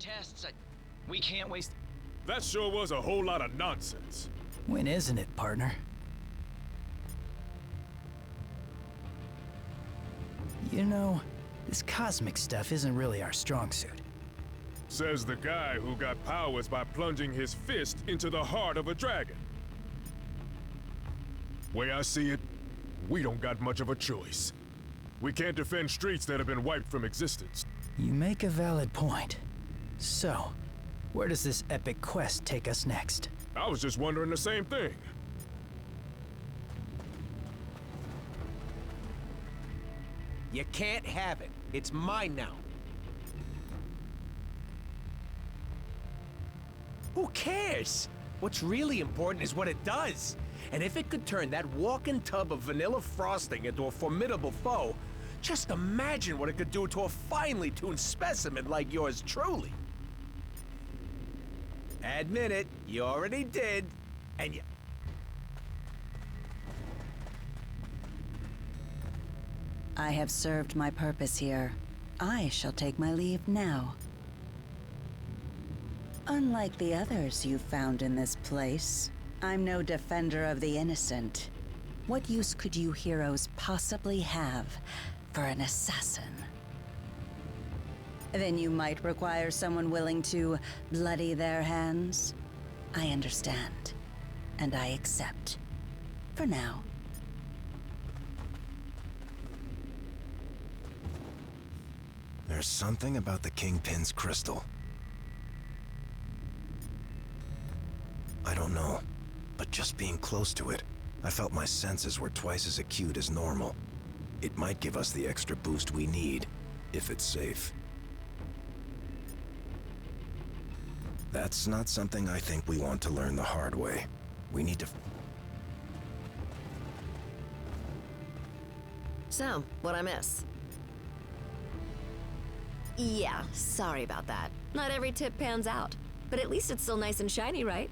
tests. We can't waste... That sure was a whole lot of nonsense. When isn't it, partner? You know, this cosmic stuff isn't really our strong suit. Says the guy who got powers by plunging his fist into the heart of a dragon. Way I see it, we don't got much of a choice. We can't defend streets that have been wiped from existence. You make a valid point. So, where does this epic quest take us next? I was just wondering the same thing. You can't have it. It's mine now. Who cares? What's really important is what it does. And if it could turn that walking tub of vanilla frosting into a formidable foe, just imagine what it could do to a finely tuned specimen like yours truly. Admit it, you already did, and you... I have served my purpose here. I shall take my leave now. Unlike the others you've found in this place, I'm no defender of the innocent. What use could you heroes possibly have for an assassin? Then you might require someone willing to bloody their hands. I understand, and I accept. For now. There's something about the Kingpin's crystal. I don't know, but just being close to it, I felt my senses were twice as acute as normal. It might give us the extra boost we need, if it's safe. That's not something I think we want to learn the hard way. We need to... So, what'd I miss? Yeah, sorry about that. Not every tip pans out. But at least it's still nice and shiny, right?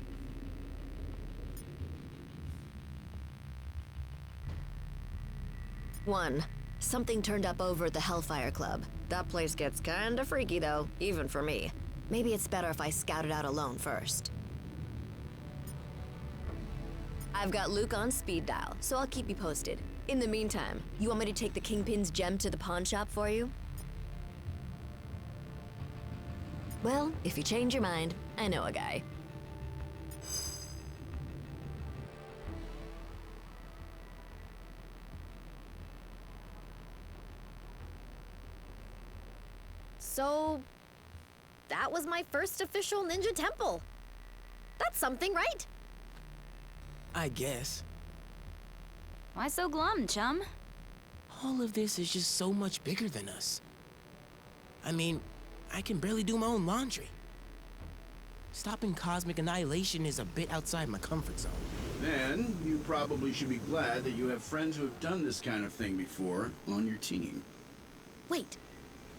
One, something turned up over at the Hellfire Club. That place gets kinda freaky though, even for me. Maybe it's better if I scout it out alone first. I've got Luke on speed dial, so I'll keep you posted. In the meantime, you want me to take the Kingpin's gem to the pawn shop for you? Well, if you change your mind, I know a guy. So, that was my first official ninja temple. That's something, right? I guess. Why so glum, chum? All of this is just so much bigger than us. I mean, I can barely do my own laundry. Stopping cosmic annihilation is a bit outside my comfort zone. Then, you probably should be glad that you have friends who have done this kind of thing before on your team. Wait,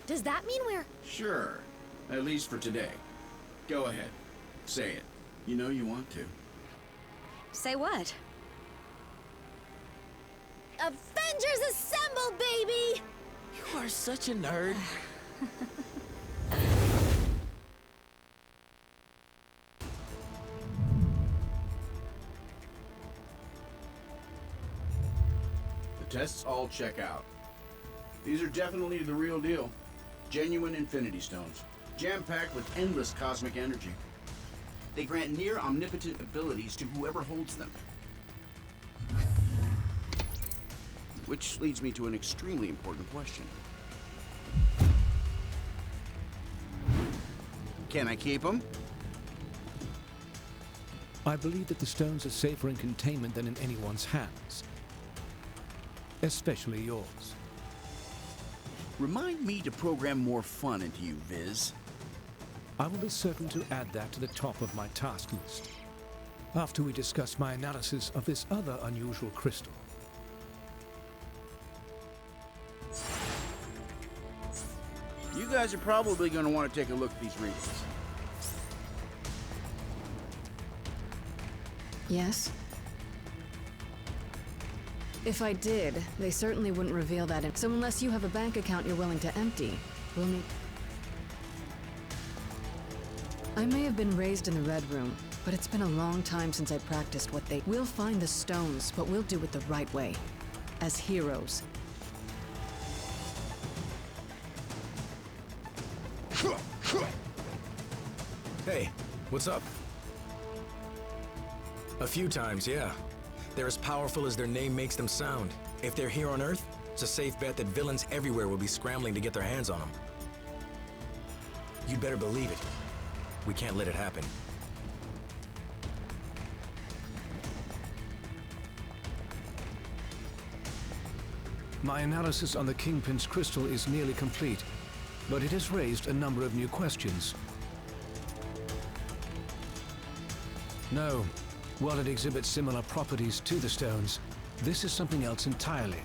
does that mean we're... Sure, at least for today. Go ahead, say it. You know you want to. Say what? Avengers Assemble, baby! You are such a nerd. The tests all check out. These are definitely the real deal. Genuine Infinity Stones, jam-packed with endless cosmic energy. They grant near omnipotent abilities to whoever holds them. Which leads me to an extremely important question. Can I keep them? I believe that the stones are safer in containment than in anyone's hands. Especially yours. Remind me to program more fun into you, Viz. I will be certain to add that to the top of my task list, after we discuss my analysis of this other unusual crystal. You guys are probably going to want to take a look at these readings. Yes? If I did, they certainly wouldn't reveal that. So unless you have a bank account you're willing to empty, we'll need... I may have been raised in the Red Room, but it's been a long time since I practiced what they... We'll find the stones, but we'll do it the right way. As heroes. Hey, what's up? A few times, yeah. They're as powerful as their name makes them sound. If they're here on Earth, it's a safe bet that villains everywhere will be scrambling to get their hands on them. You'd better believe it. We can't let it happen. My analysis on the Kingpin's crystal is nearly complete, but it has raised a number of new questions. No, while it exhibits similar properties to the stones, this is something else entirely.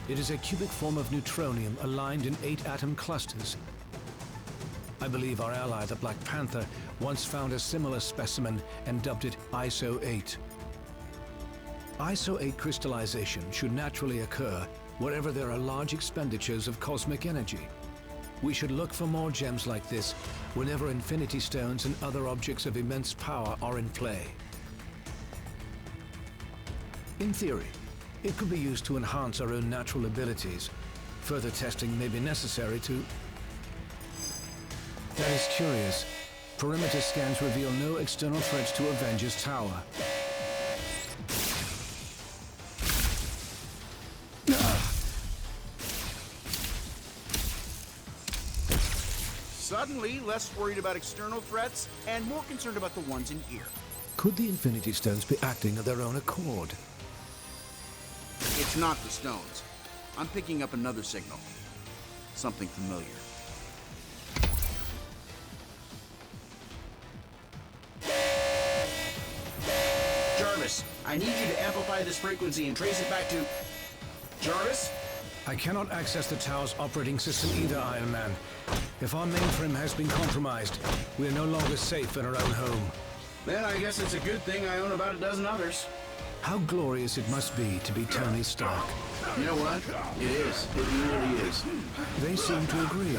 It is a cubic form of neutronium aligned in 8-atom clusters. I believe our ally, the Black Panther, once found a similar specimen and dubbed it ISO-8. ISO-8 crystallization should naturally occur wherever there are large expenditures of cosmic energy. We should look for more gems like this whenever Infinity Stones and other objects of immense power are in play. In theory, it could be used to enhance our own natural abilities. Further testing may be necessary to... That is curious. Perimeter scans reveal no external threats to Avengers Tower. Suddenly, less worried about external threats and more concerned about the ones in here. Could the Infinity Stones be acting of their own accord? It's not the stones. I'm picking up another signal. Something familiar. Jarvis, I need you to amplify this frequency and trace it back to... Jarvis? I cannot access the tower's operating system either, Iron Man. If our mainframe has been compromised, we are no longer safe in our own home. Then I guess it's a good thing I own about a dozen others. How glorious it must be to be Tony Stark. You know what? It is. It really is. They seem to agree.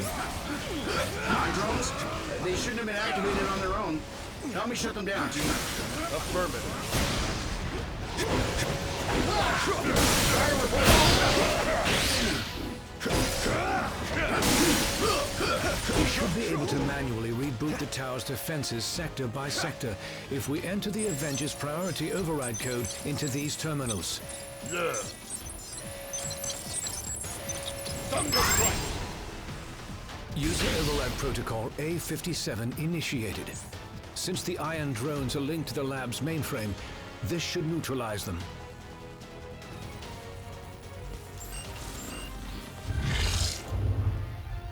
My drones? They shouldn't have been activated on their own. Help me shut them down, Chief. Affirmative. We should be able to manually reboot the tower's defenses sector by sector if we enter the Avengers priority override code into these terminals. Yeah. Thunderstrike. User override protocol A57 initiated. Since the Iron drones are linked to the lab's mainframe, this should neutralize them.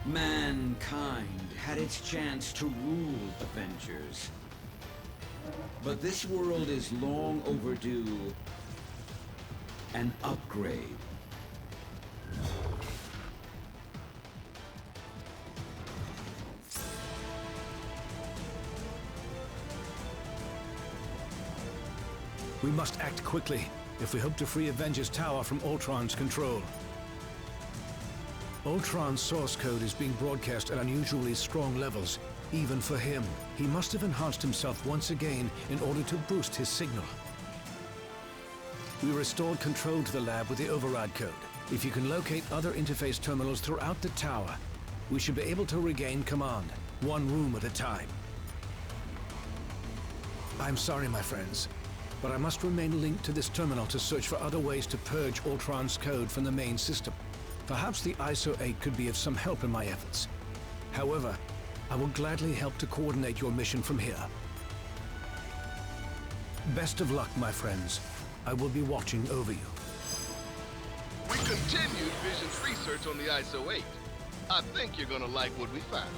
Mankind had its chance to rule Avengers. But this world is long overdue an upgrade. We must act quickly if we hope to free Avengers Tower from Ultron's control. Ultron's source code is being broadcast at unusually strong levels, even for him. He must have enhanced himself once again in order to boost his signal. We restored control to the lab with the override code. If you can locate other interface terminals throughout the tower, we should be able to regain command, one room at a time. I'm sorry, my friends, but I must remain linked to this terminal to search for other ways to purge Ultron's code from the main system. Perhaps the ISO-8 could be of some help in my efforts. However, I will gladly help to coordinate your mission from here. Best of luck, my friends. I will be watching over you. We continued Vision's research on the ISO-8. I think you're gonna like what we found.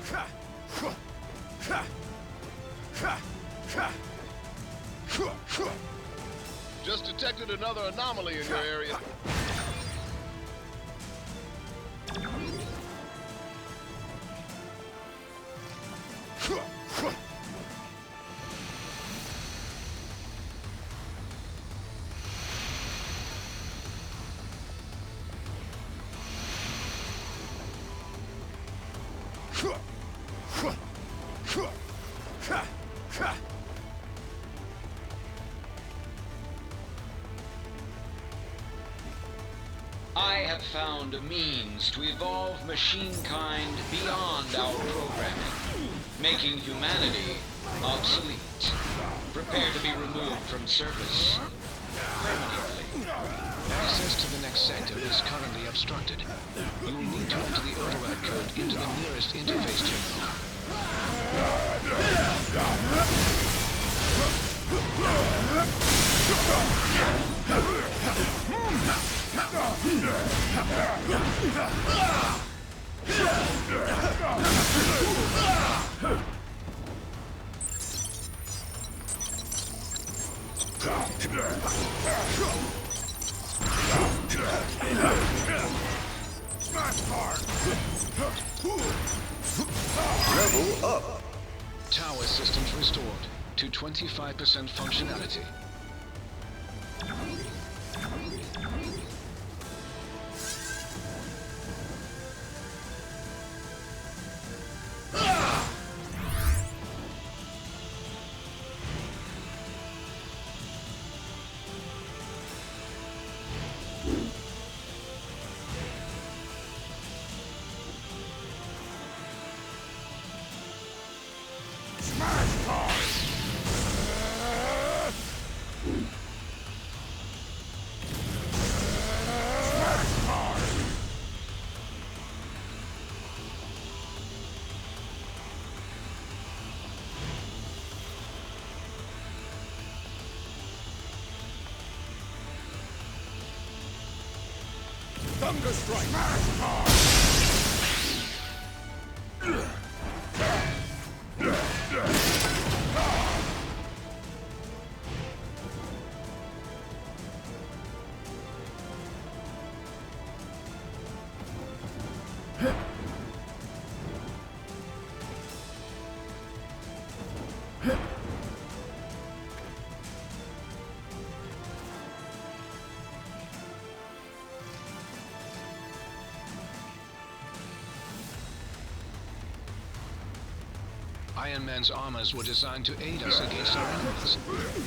Just detected another anomaly in your area. I have found a means to evolve machine-kind beyond our programming, making humanity obsolete. Prepare to be removed from service permanently. Access to the next sector is currently obstructed. You will need to enter the override code into the nearest interface terminal. Level up. Tower systems restored to 25% functionality. Thunder strike! Iron Man's armors were designed to aid us against our enemies,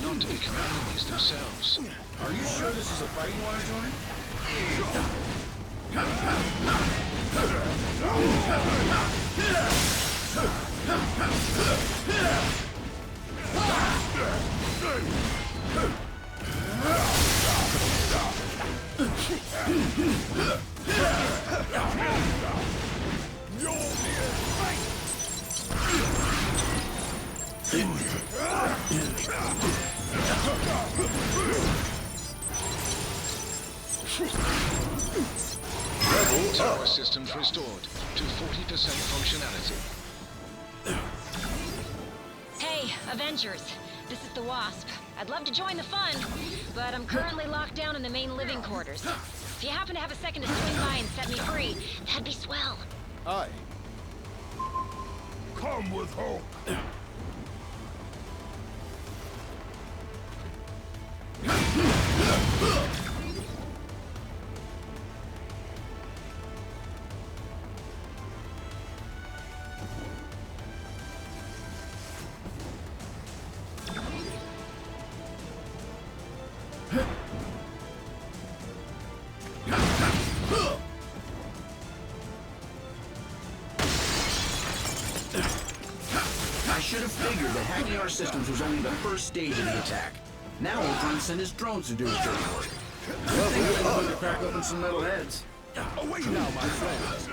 not to become enemies themselves. Are you sure this is a fighting water joint? Tower systems restored to 40% functionality. Hey, Avengers. This is the Wasp. I'd love to join the fun, but I'm currently locked down in the main living quarters. If you happen to have a second to swing by and set me free, that'd be swell. Aye. Come with hope. I should have figured that hacking our systems was only the first stage of the attack. Now we'll try to send his drones to do his dirty work. I think we're going to crack open some metal heads. Away now, my friends.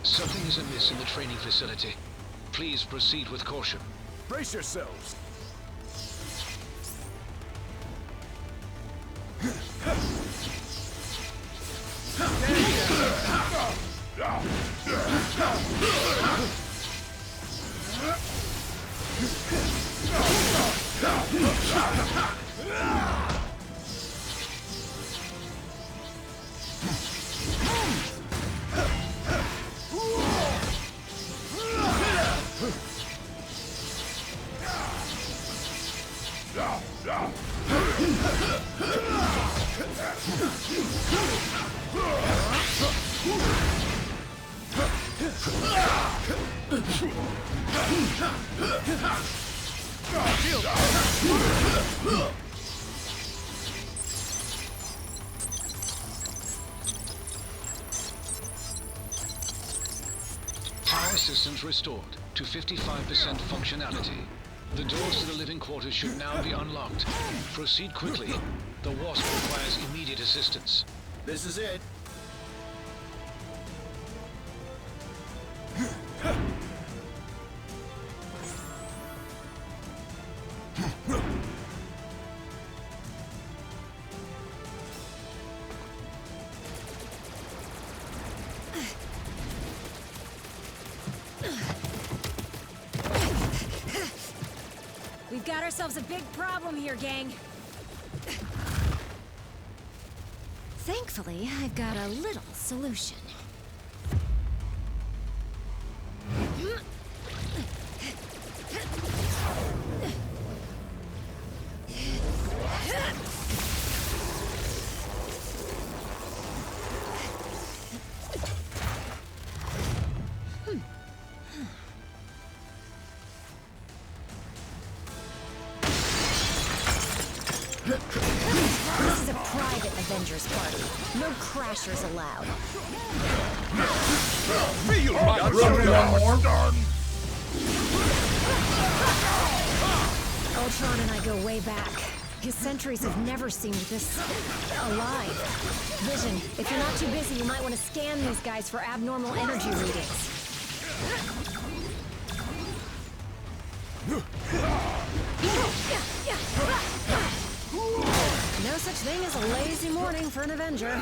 Something is amiss in the training facility. Please proceed with caution. Brace yourselves. Power systems restored to 55% functionality. The doors to the living quarters should now be unlocked. Proceed quickly. The Wasp requires immediate assistance. This is it. We've got ourselves a big problem here, gang. Thankfully, I've got a little solution. This is a private Avengers party. No crashers allowed. Feel my wrath. Ultron and I go way back. His sentries have never seemed this alive. Vision, if you're not too busy, you might want to scan these guys for abnormal energy readings. No such thing as a lazy morning for an Avenger.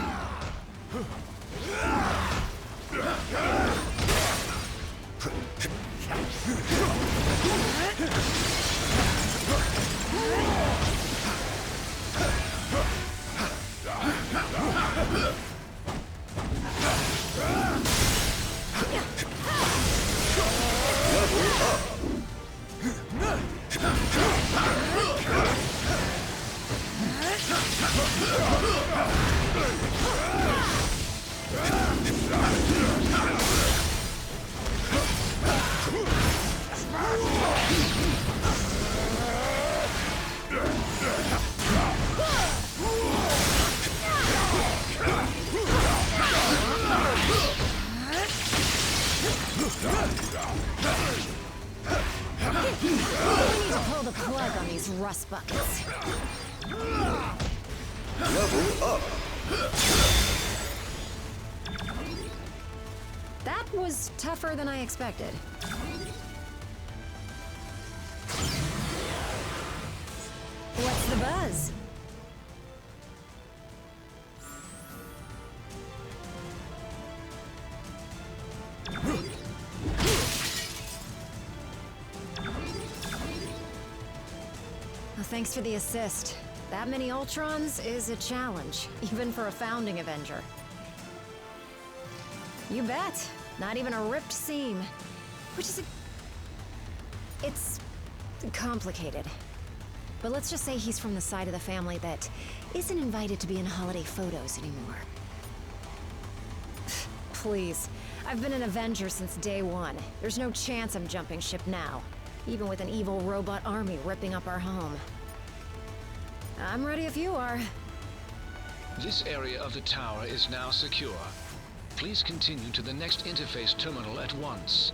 We need to pull the plug on these rust buckets. Level up. That was tougher than I expected. What's the buzz? Well, thanks for the assist. That many Ultrons is a challenge, even for a founding Avenger. You bet. Not even a ripped seam. Which is It's complicated. But let's just say he's from the side of the family that isn't invited to be in holiday photos anymore. Please. I've been an Avenger since day one. There's no chance I'm jumping ship now. Even with an evil robot army ripping up our home. I'm ready if you are. This area of the tower is now secure. Please continue to the next interface terminal at once.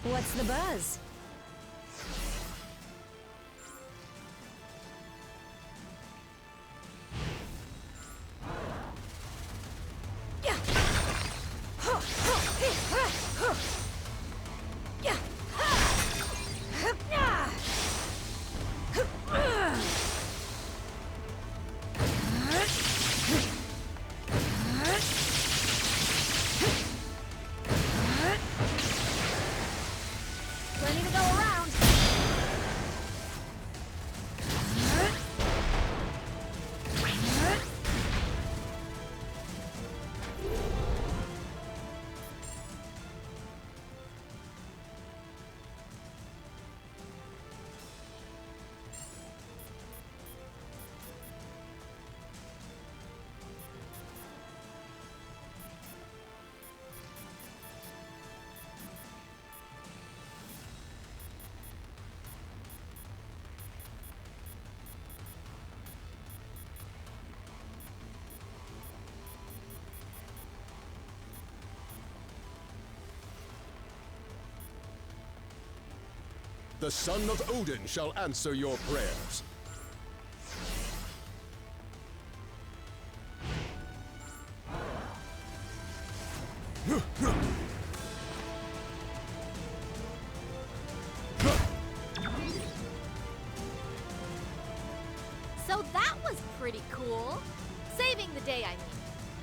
What's the buzz? Plenty to go around. The son of Odin shall answer your prayers. So that was pretty cool. Saving the day, I mean.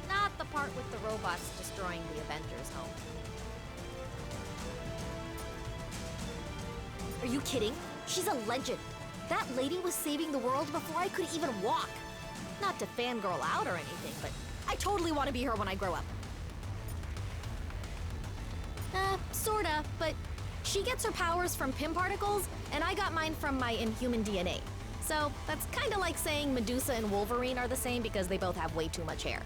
Not the part with the robots destroying the Avengers' home. Are you kidding? She's a legend. That lady was saving the world before I could even walk. Not to fangirl out or anything, but I totally want to be her when I grow up. Sorta, but she gets her powers from Pym particles, and I got mine from my Inhuman DNA. So that's kind of like saying Medusa and Wolverine are the same because they both have way too much hair.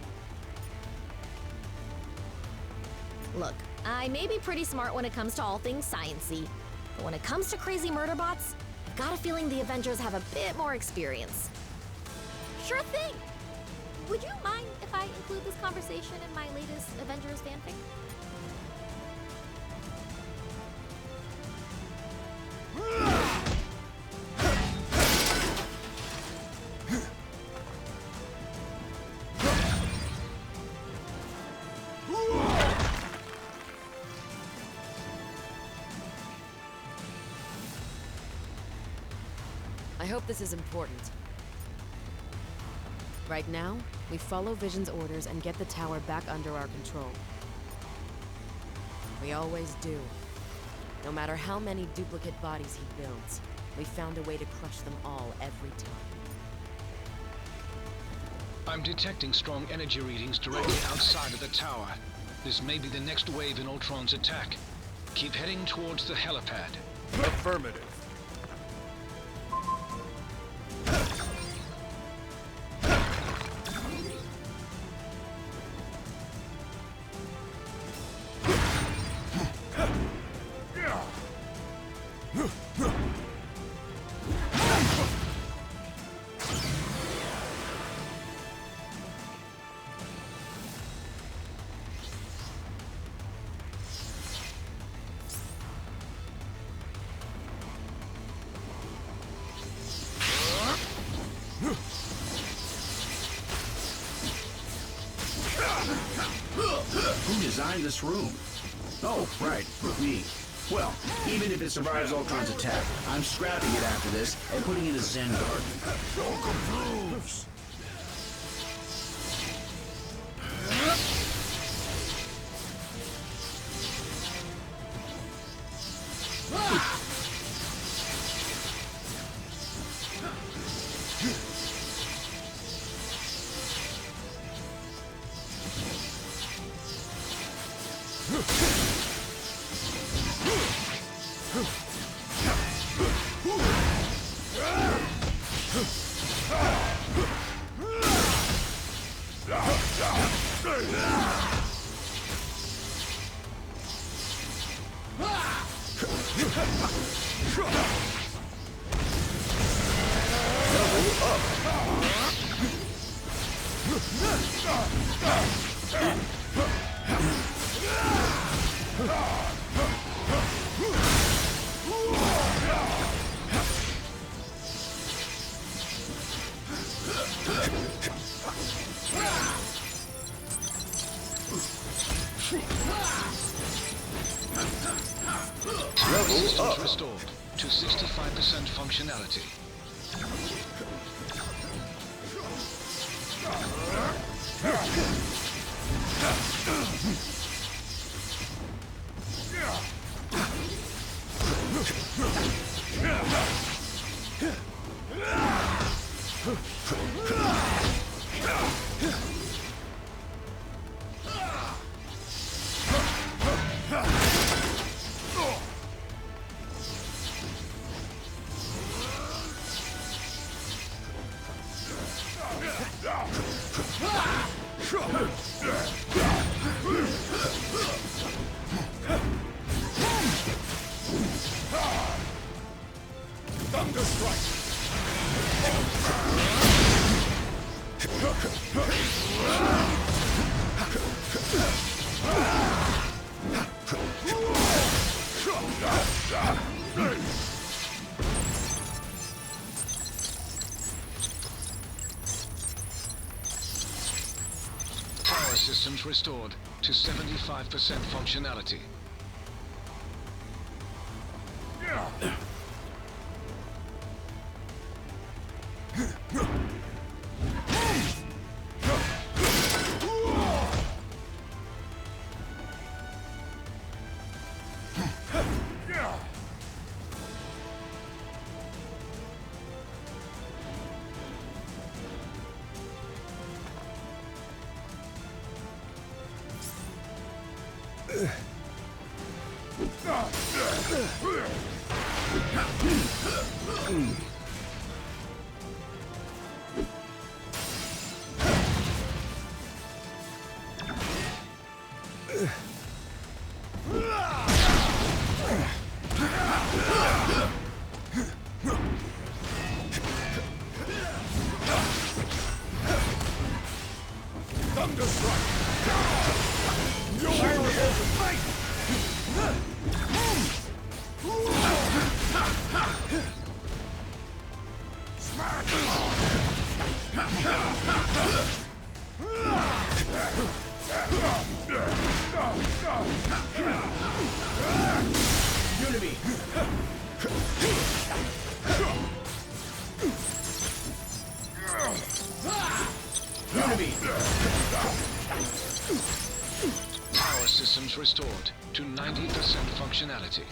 Look, I may be pretty smart when it comes to all things science-y, but when it comes to crazy murder bots, I've got a feeling the Avengers have a bit more experience. Sure thing! Would you mind if I include this conversation conversation in my latest Avengers fanfic? I hope this is important. Right now, we follow Vision's orders and get the tower back under our control. We always do. No matter how many duplicate bodies he builds, we found a way to crush them all every time. I'm detecting strong energy readings directly outside of the tower. This may be the next wave in Ultron's attack. Keep heading towards the helipad. Affirmative. Who designed this room? Oh, right, me. Well, even if it survives Ultron's attack, I'm scrapping it after this and putting it in a Zen garden. Power systems restored to 65% functionality. Thunder strike! Power systems restored to 75% functionality. Thunder strike! Power systems restored to 90% functionality.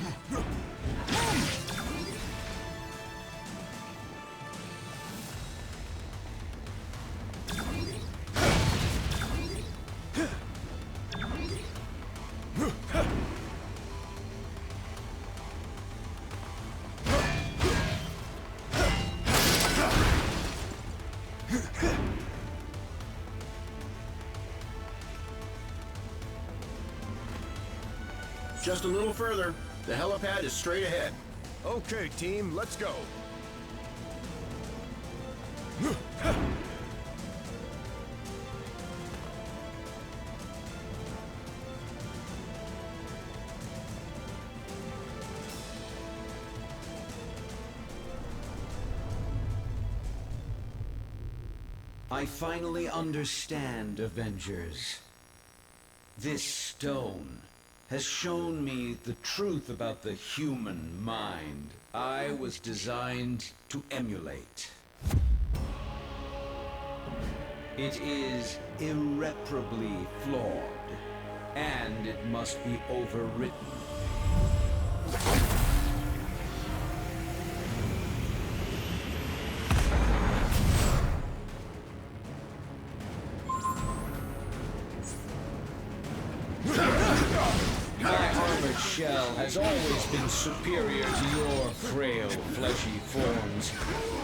Just a little further. The helipad is straight ahead. Okay, team, let's go. I finally understand, Avengers. This stone has shown me the truth about the human mind I was designed to emulate. It is irreparably flawed, and it must be overwritten. Shell has always been superior to your frail, fleshy forms,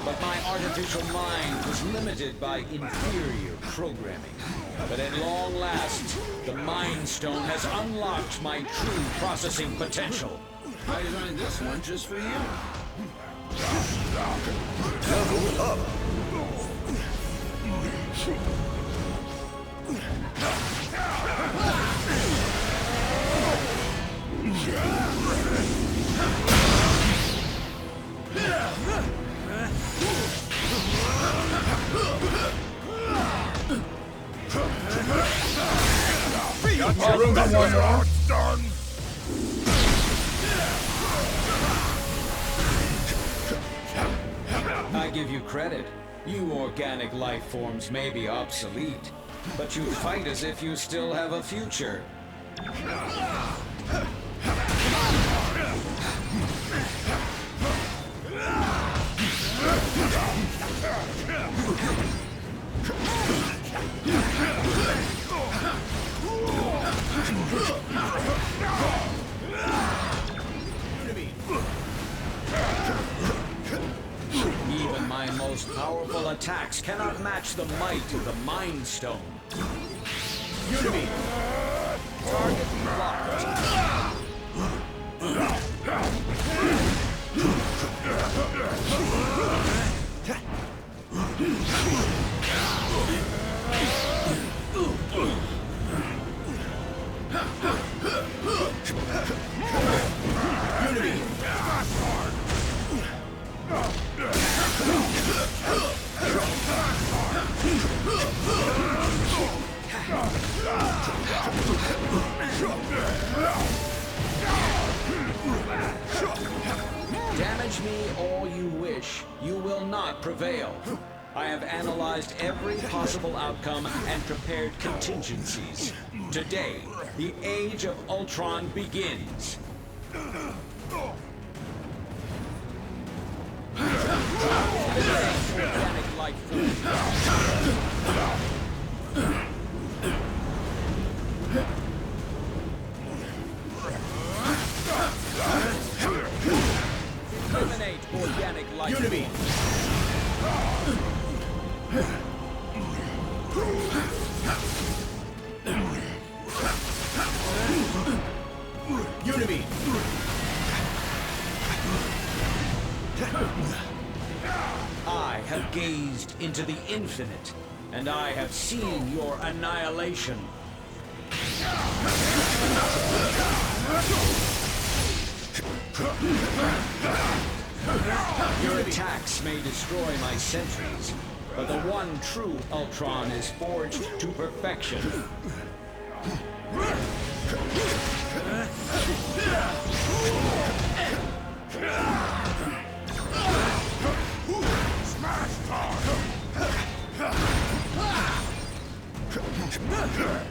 but my artificial mind was limited by inferior programming. But at long last, the Mind Stone has unlocked my true processing potential. I designed this one just for you. Level up! I give you credit. You organic life forms may be obsolete, but you fight as if you still have a future. Even my most powerful attacks cannot match the might of the Mind Stone. Unity! Target locked. Unity! Damage me all you wish. You will not prevail. I have analyzed every possible outcome and prepared contingencies. Today, the Age of Ultron begins. Organic life Eliminate organic life. Unity. Unity. I have gazed into the infinite, and I have seen your annihilation. Your attacks may destroy my sentries, but the one true Ultron is forged to perfection.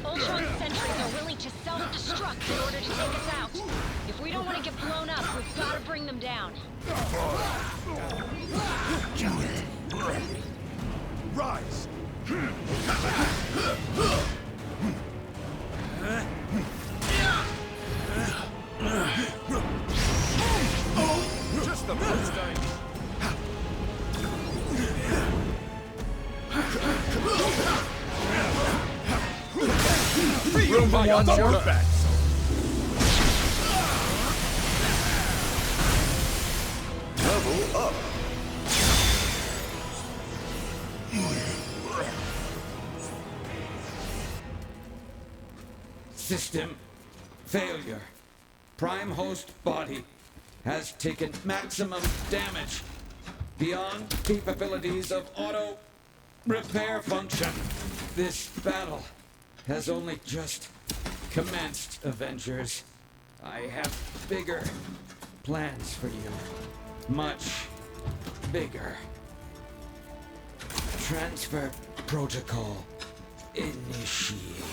Ultron's sentries are willing to self-destruct in order to take us out. If we don't want to get blown up, we've got to bring them down. Rise! Just the first time. Room for one more back. Level up. System failure. Prime host body has taken maximum damage beyond capabilities of auto repair function. This battle has only just commenced, Avengers. I have bigger plans for you. Much bigger. Transfer protocol initiated.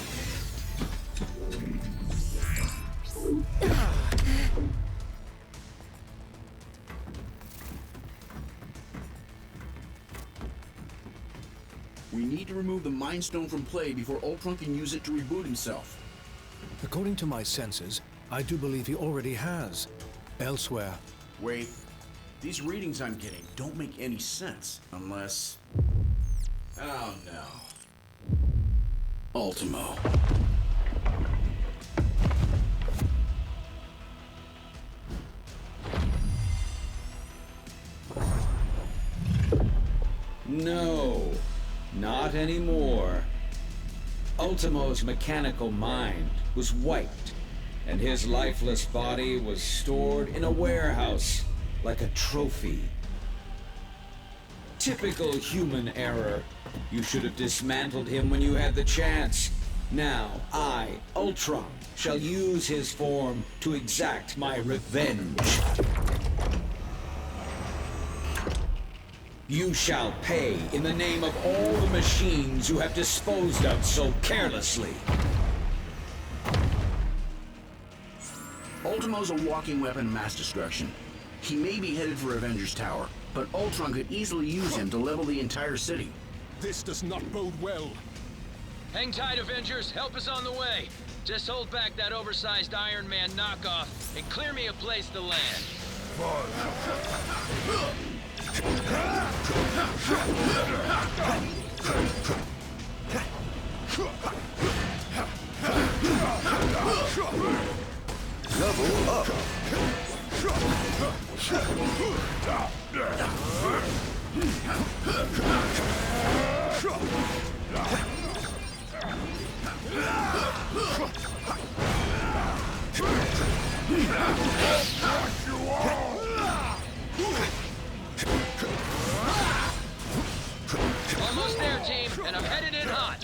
We need to remove the Mind Stone from play before Ultron can use it to reboot himself. According to my senses, I do believe he already has. Elsewhere. Wait. These readings I'm getting don't make any sense unless... Oh no. Ultimo. No, not anymore. Ultimo's mechanical mind was wiped, and his lifeless body was stored in a warehouse like a trophy. Typical human error. You should have dismantled him when you had the chance. Now, I, Ultron, shall use his form to exact my revenge. You shall pay in the name of all the machines you have disposed of so carelessly. Ultimo's a walking weapon of mass destruction. He may be headed for Avengers Tower, but Ultron could easily use him to level the entire city. This does not bode well. Hang tight, Avengers. Help is on the way. Just hold back that oversized Iron Man knockoff and clear me a place to land. Level up. Almost there, team, and I'm headed in hot.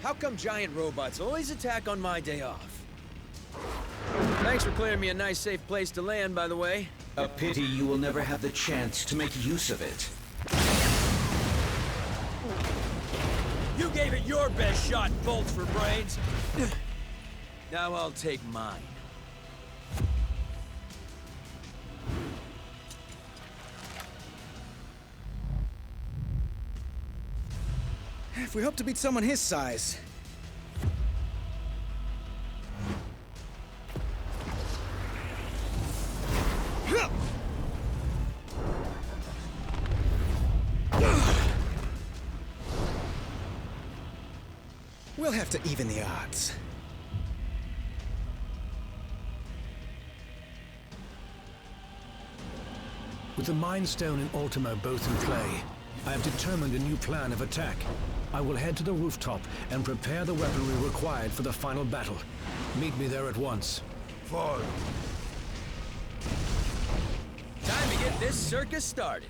How come giant robots always attack on my day off? Thanks for clearing me a nice, safe place to land, by the way. A pity you will never have the chance to make use of it. You gave it your best shot, bolts for brains. Now I'll take mine. if we hope to beat someone his size. We'll have to even the odds. With the Mind Stone and Ultimo both in play, I have determined a new plan of attack. I will head to the rooftop and prepare the weaponry required for the final battle. Meet me there at once. Time to get this circus started.